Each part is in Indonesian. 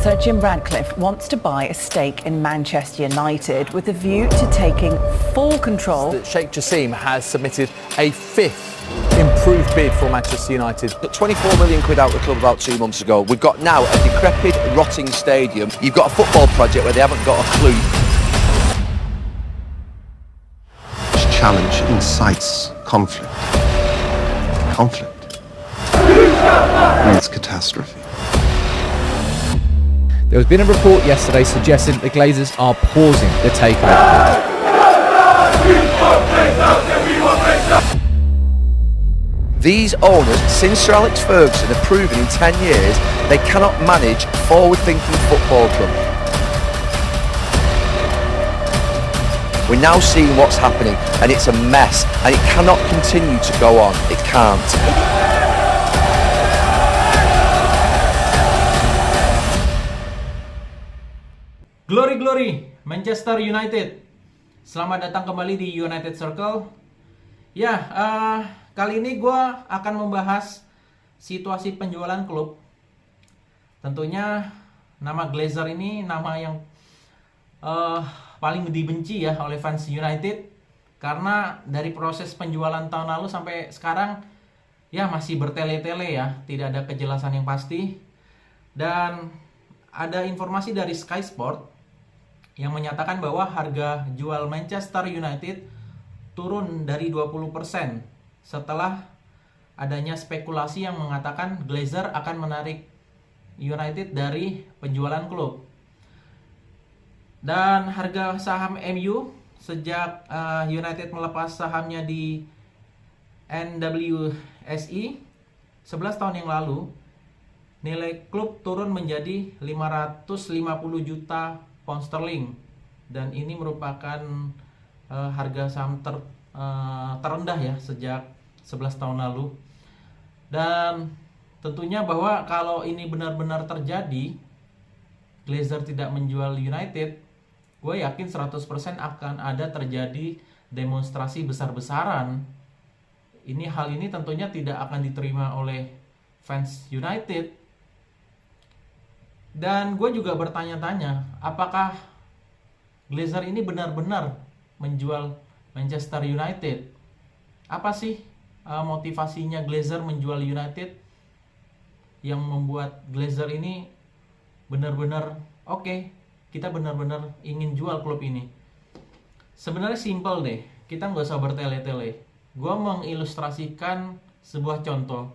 Sir Jim Ratcliffe wants to buy a stake in Manchester United with a view to taking full control. Sheikh Jassim has submitted a fifth improved bid for Manchester United. Got 24 million quid out of the club about 2 months ago. We've got now a decrepit, rotting stadium. You've got a football project where they haven't got a clue. This challenge incites conflict. Conflict means catastrophe. There has been a report yesterday suggesting the Glazers are pausing the takeover. These owners, since Sir Alex Ferguson, have proven in 10 years they cannot manage forward-thinking football club. We're now seeing what's happening, and it's a mess, and it cannot continue to go on. It can't. Glory glory Manchester United. Selamat datang kembali di United Circle. Ya, kali ini gue akan membahas situasi penjualan klub. Tentunya nama Glazer ini nama yang paling dibenci ya oleh fans United, karena dari proses penjualan tahun lalu sampai sekarang ya masih bertele-tele ya, tidak ada kejelasan yang pasti. Dan ada informasi dari Sky Sport yang menyatakan bahwa harga jual Manchester United turun dari 20% setelah adanya spekulasi yang mengatakan Glazer akan menarik United dari penjualan klub. Dan harga saham MU sejak United melepas sahamnya di NWSI 11 tahun yang lalu, nilai klub turun menjadi 550 juta pound sterling, dan ini merupakan harga saham terendah ya sejak 11 tahun lalu. Dan tentunya bahwa kalau ini benar-benar terjadi, Glazer tidak menjual United, gue yakin 100% akan ada terjadi demonstrasi besar-besaran. Hal ini tentunya tidak akan diterima oleh fans United. Dan gue juga bertanya-tanya, apakah Glazer ini benar-benar menjual Manchester United? Apa sih motivasinya Glazer menjual United yang membuat Glazer ini benar-benar oke, kita benar-benar ingin jual klub ini? Sebenarnya simple deh, kita nggak usah bertele-tele. Gue mengilustrasikan sebuah contoh.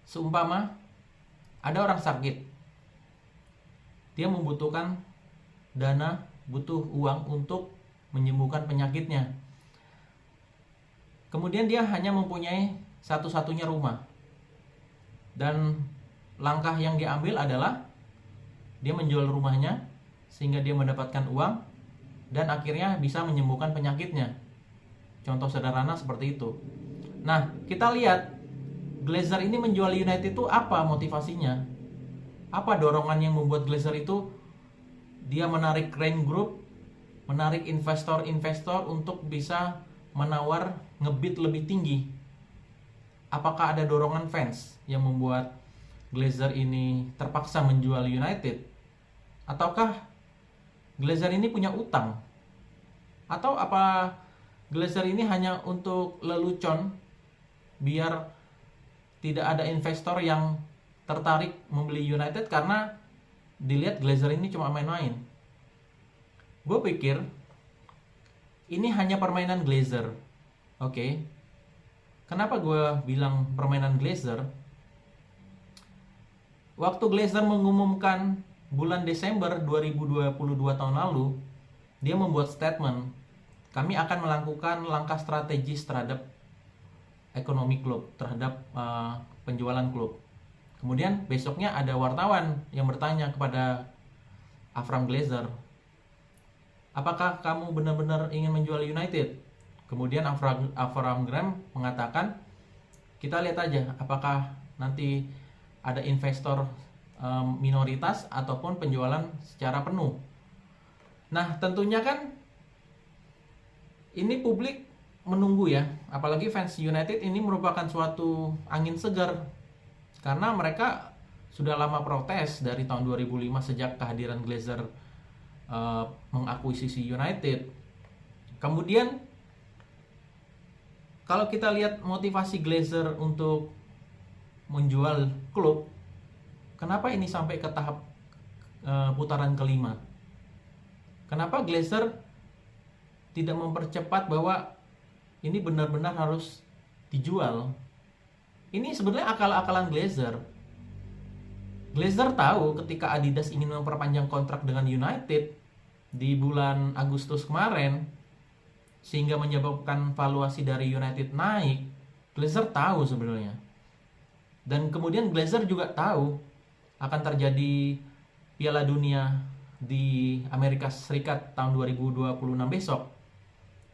Seumpama ada orang sakit, dia membutuhkan dana, butuh uang untuk menyembuhkan penyakitnya. Kemudian dia hanya mempunyai satu-satunya rumah. Dan langkah yang diambil adalah dia menjual rumahnya sehingga dia mendapatkan uang dan akhirnya bisa menyembuhkan penyakitnya. Contoh sederhana seperti itu. Nah, kita lihat Glazer ini menjual United itu apa motivasinya? Apa dorongan yang membuat Glazer itu dia menarik Rain Group, menarik investor-investor untuk bisa menawar ngebid lebih tinggi? Apakah ada dorongan fans yang membuat Glazer ini terpaksa menjual United? Ataukah Glazer ini punya utang? Atau apa Glazer ini hanya untuk lelucon biar tidak ada investor yang tertarik membeli United karena dilihat Glazer ini cuma main-main? Gue pikir ini hanya permainan Glazer. Oke. Kenapa gue bilang permainan Glazer? Waktu Glazer mengumumkan bulan Desember 2022 tahun lalu, dia membuat statement, kami akan melakukan langkah strategis terhadap ekonomi klub, terhadap penjualan klub. Kemudian besoknya ada wartawan yang bertanya kepada Avram Glazer, apakah kamu benar-benar ingin menjual United? Kemudian Avram Graham mengatakan, kita lihat aja apakah nanti ada investor minoritas ataupun penjualan secara penuh. Nah, tentunya kan ini publik menunggu ya, apalagi fans United ini merupakan suatu angin segar karena mereka sudah lama protes dari tahun 2005 sejak kehadiran Glazer mengakuisisi United. Kemudian kalau kita lihat motivasi Glazer untuk menjual klub, kenapa ini sampai ke tahap putaran kelima? Kenapa Glazer tidak mempercepat bahwa ini benar-benar harus dijual? Ini sebenarnya akal-akalan Glazer. Glazer tahu ketika Adidas ingin memperpanjang kontrak dengan United di bulan Agustus kemarin, sehingga menyebabkan valuasi dari United naik. Glazer tahu sebenarnya. Dan kemudian Glazer juga tahu akan terjadi Piala Dunia di Amerika Serikat tahun 2026 besok.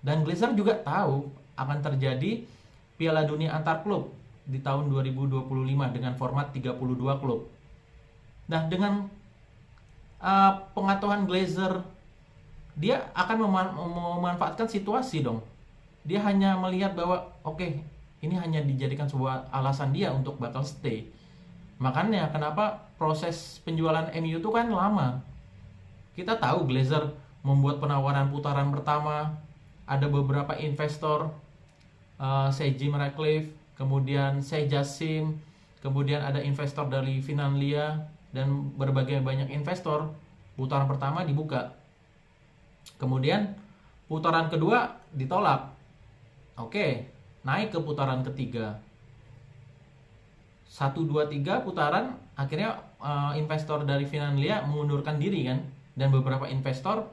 Dan Glazer juga tahu akan terjadi Piala Dunia antar klub di tahun 2025 dengan format 32 klub. Nah, dengan pengetahuan Glazer, dia akan memanfaatkan situasi dong. Dia hanya melihat bahwa oke, ini hanya dijadikan sebuah alasan dia untuk bakal stay. Makanya kenapa proses penjualan MU itu kan lama. Kita tahu Glazer membuat penawaran putaran pertama, ada beberapa investor, Sir Jim Ratcliffe, kemudian Sir Jassim, kemudian ada investor dari Finlandia, dan berbagai banyak investor. Putaran pertama dibuka, kemudian putaran kedua ditolak. Oke, naik ke putaran ketiga. 1, 2, 3 putaran, akhirnya investor dari Finlandia mengundurkan diri kan, dan beberapa investor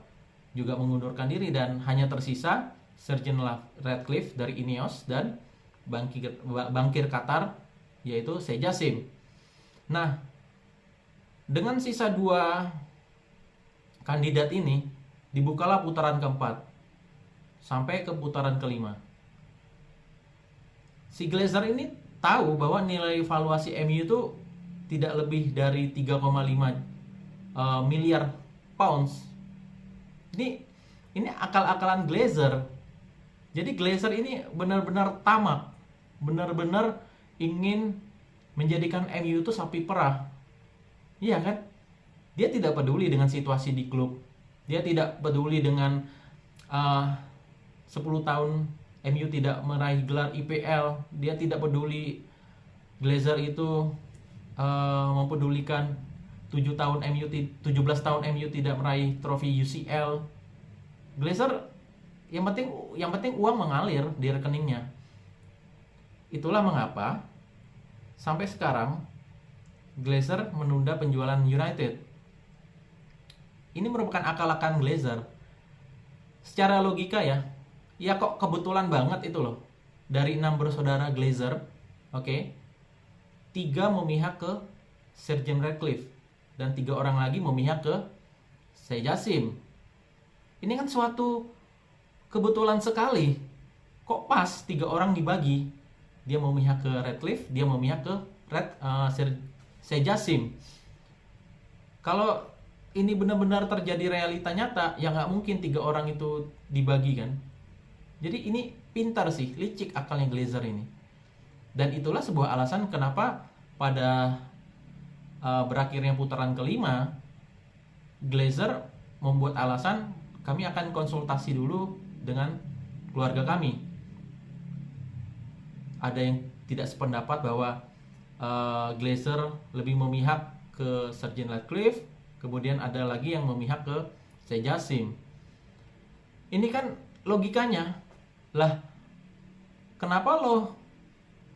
juga mengundurkan diri, dan hanya tersisa Sir Jim Ratcliffe dari Ineos dan bankir Qatar yaitu Sir Jassim. Nah, dengan sisa 2 kandidat ini, dibukalah putaran keempat sampai ke putaran kelima. Si Glazer ini tahu bahwa nilai valuasi MU itu tidak lebih dari 3,5 miliar pounds. Ini akal-akalan Glazer. Jadi Glazer ini benar-benar tamak, benar-benar ingin menjadikan MU itu sapi perah. Iya kan? Dia tidak peduli dengan situasi di klub. Dia tidak peduli dengan 10 tahun MU tidak meraih gelar IPL. Dia tidak peduli. Glazer itu mempedulikan 17 tahun MU tidak meraih trofi UCL. Glazer yang penting uang mengalir di rekeningnya. Itulah mengapa sampai sekarang Glazer menunda penjualan United. Ini merupakan akal-akalan Glazer. Secara logika ya kok kebetulan banget itu loh. Dari 6 bersaudara Glazer, oke, 3 memihak ke Sir Jim Ratcliffe dan 3 orang lagi memihak ke Sir Jassim. Ini kan suatu kebetulan sekali. Kok pas 3 orang dibagi? Dia memihak ke Ratcliffe, dia memihak ke Sir Jassim. Kalau ini benar-benar terjadi realita nyata, ya nggak mungkin 3 orang itu dibagi kan. Jadi ini pintar sih, licik akalnya Glazer ini. Dan itulah sebuah alasan kenapa pada berakhirnya putaran kelima, Glazer membuat alasan kami akan konsultasi dulu dengan keluarga kami. Ada yang tidak sependapat bahwa Glazer lebih memihak ke Sir Jim Ratcliffe, kemudian ada lagi yang memihak ke Sir Jassim. Ini kan logikanya, lah kenapa lo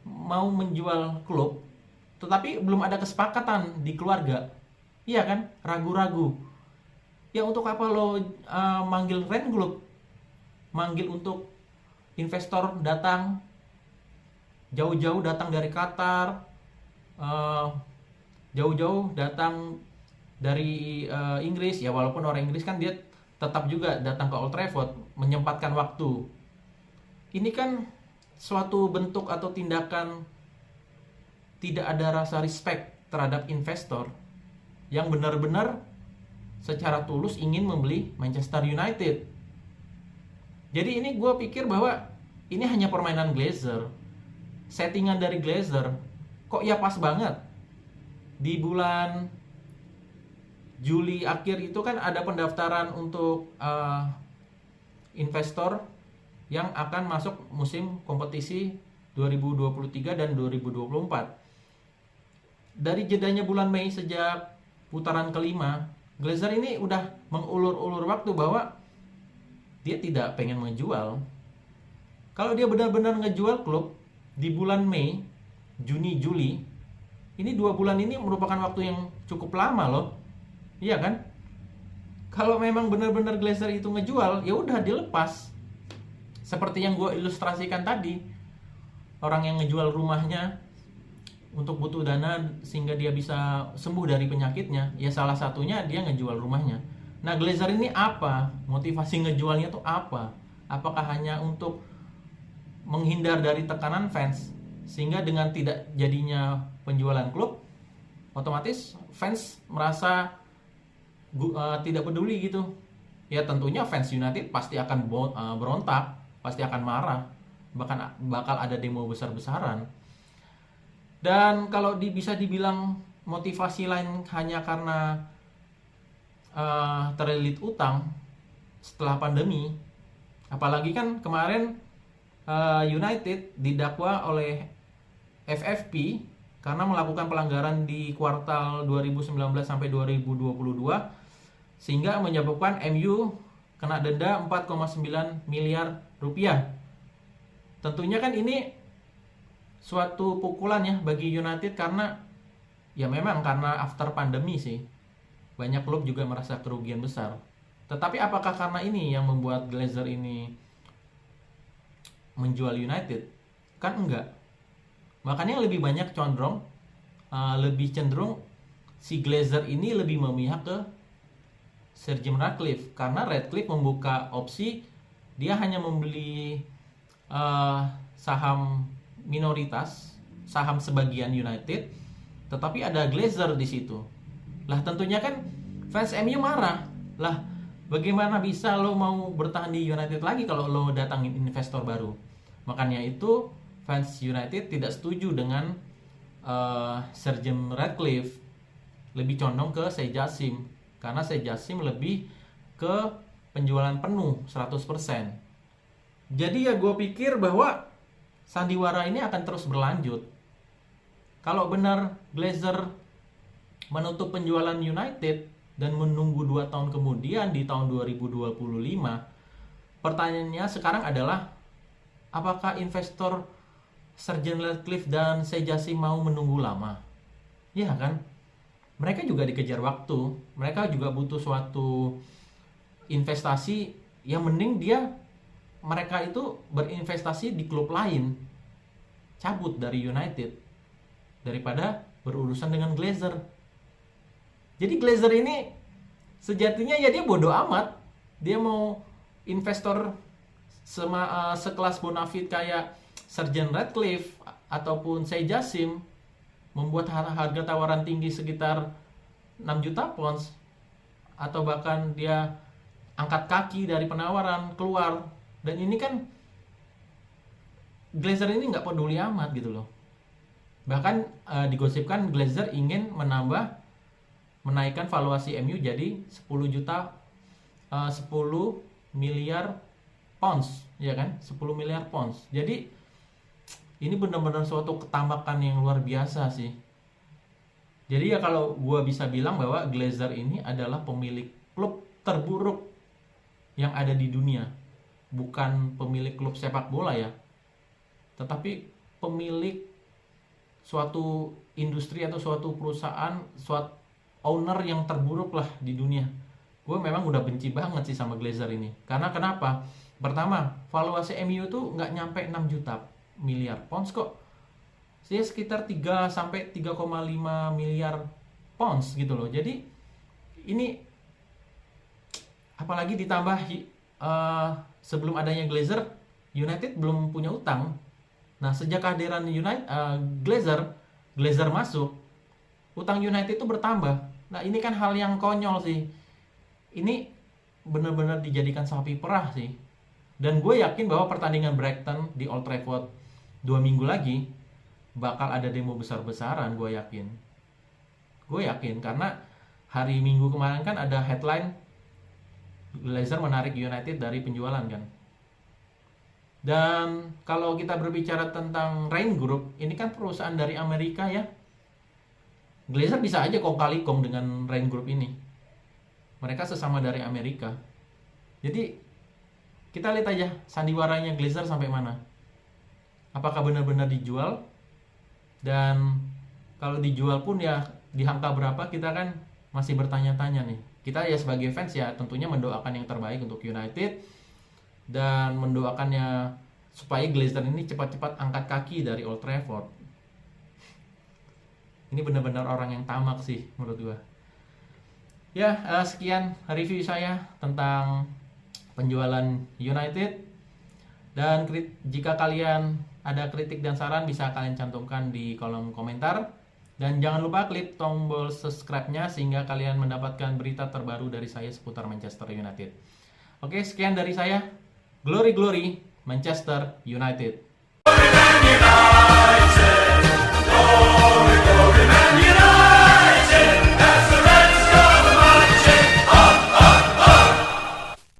mau menjual klub tetapi belum ada kesepakatan di keluarga? Iya kan, ragu-ragu. Ya untuk apa lo manggil Rangnick, manggil untuk investor datang jauh-jauh datang dari Qatar, jauh-jauh datang dari Inggris, ya walaupun orang Inggris kan dia tetap juga datang ke Old Trafford, menyempatkan waktu. Ini kan suatu bentuk atau tindakan tidak ada rasa respect terhadap investor yang benar-benar secara tulus ingin membeli Manchester United. Jadi ini gue pikir bahwa ini hanya permainan Glazer, settingan dari Glazer. Kok ya pas banget di bulan Juli akhir itu kan ada pendaftaran untuk investor yang akan masuk musim kompetisi 2023 dan 2024. Dari jedanya bulan Mei sejak putaran kelima, Glazer ini udah mengulur-ulur waktu bahwa dia tidak pengen menjual. Kalau dia benar-benar ngejual klub di bulan Mei, Juni, Juli, ini 2 bulan ini merupakan waktu yang cukup lama loh. Iya kan? Kalau memang benar-benar Glazer itu ngejual, ya udah dilepas. Seperti yang gue ilustrasikan tadi, orang yang ngejual rumahnya untuk butuh dana sehingga dia bisa sembuh dari penyakitnya, ya salah satunya dia ngejual rumahnya. Nah, Glazer ini apa? Motivasi ngejualnya tuh apa? Apakah hanya untuk menghindar dari tekanan fans, sehingga dengan tidak jadinya penjualan klub, otomatis fans merasa tidak peduli gitu. Ya tentunya fans United pasti akan berontak, pasti akan marah, bahkan bakal ada demo besar-besaran. Dan kalau bisa dibilang motivasi lain hanya karena terlilit utang setelah pandemi, apalagi kan kemarin United didakwa oleh FFP karena melakukan pelanggaran di kuartal 2019 sampai 2022 sehingga menyebabkan MU kena denda 4,9 miliar rupiah. Tentunya kan ini suatu pukulan ya bagi United karena ya memang karena after pandemi sih banyak klub juga merasa kerugian besar. Tetapi apakah karena ini yang membuat Glazer ini menjual United? Kan enggak. Makanya lebih banyak lebih cenderung si Glazer ini lebih memihak ke Sir Jim Ratcliffe karena Ratcliffe membuka opsi dia hanya membeli saham minoritas, saham sebagian United, tetapi ada Glazer di situ. Lah tentunya kan fans MU marah. Lah bagaimana bisa lo mau bertahan di United lagi kalau lo datangin investor baru? Makanya itu fans United tidak setuju dengan Sir Jim Ratcliffe, lebih condong ke Sheikh Jassim karena Sheikh Jassim lebih ke penjualan penuh 100%. Jadi ya gue pikir bahwa sandiwara ini akan terus berlanjut. Kalau benar Glazer menutup penjualan United dan menunggu 2 tahun kemudian di tahun 2025, pertanyaannya sekarang adalah apakah investor Sir Jim Ratcliffe dan Sheikh Jassim mau menunggu lama? Ya kan? Mereka juga dikejar waktu. Mereka juga butuh suatu investasi yang mending mereka itu berinvestasi di klub lain, cabut dari United daripada berurusan dengan Glazer. Jadi Glazer ini sejatinya ya dia bodoh amat. Dia mau investor sekelas bonafide kayak Sir Jim Ratcliffe ataupun Sheikh Jassim membuat harga tawaran tinggi sekitar 6 juta pounds atau bahkan dia angkat kaki dari penawaran keluar. Dan ini kan Glazer ini nggak peduli amat gitu loh. Bahkan digosipkan Glazer ingin menaikkan valuasi MU jadi 10 miliar pounds, ya kan? 10 miliar pounds. Jadi ini benar-benar suatu ketamakan yang luar biasa sih. Jadi ya kalau gue bisa bilang bahwa Glazer ini adalah pemilik klub terburuk yang ada di dunia. Bukan pemilik klub sepak bola ya, tetapi pemilik suatu industri atau suatu perusahaan, suatu owner yang terburuk lah di dunia. Gue memang udah benci banget sih sama Glazer ini. Karena kenapa? Pertama, valuasi MU tuh nggak nyampe 6 juta miliar pounds kok. Dia sekitar 3 sampai 3,5 miliar pounds gitu loh. Jadi ini apalagi ditambah sebelum adanya Glazer, United belum punya utang. Nah, sejak kehadiran Glazer masuk, utang United itu bertambah. Nah, ini kan hal yang konyol sih. Ini benar-benar dijadikan sapi perah sih. Dan gue yakin bahwa pertandingan Brighton di Old Trafford 2 minggu lagi bakal ada demo besar-besaran, gue yakin. Gue yakin karena hari Minggu kemarin kan ada headline Glazer menarik United dari penjualan kan. Dan kalau kita berbicara tentang Rain Group, ini kan perusahaan dari Amerika ya. Glazer bisa aja kong kali kong dengan Rain Group ini. Mereka sesama dari Amerika. Jadi kita lihat aja sandiwaranya Glazer sampai mana. Apakah benar-benar dijual? Dan kalau dijual pun ya di angka berapa, kita kan masih bertanya-tanya nih. Kita ya sebagai fans ya tentunya mendoakan yang terbaik untuk United dan mendoakannya supaya Glazer ini cepat-cepat angkat kaki dari Old Trafford. Ini benar-benar orang yang tamak sih menurut gua. Ya, sekian review saya tentang penjualan United. Dan jika kalian ada kritik dan saran bisa kalian cantumkan di kolom komentar. Dan jangan lupa klik tombol subscribe-nya sehingga kalian mendapatkan berita terbaru dari saya seputar Manchester United. Oke, sekian dari saya. Glory Glory Manchester United. Glory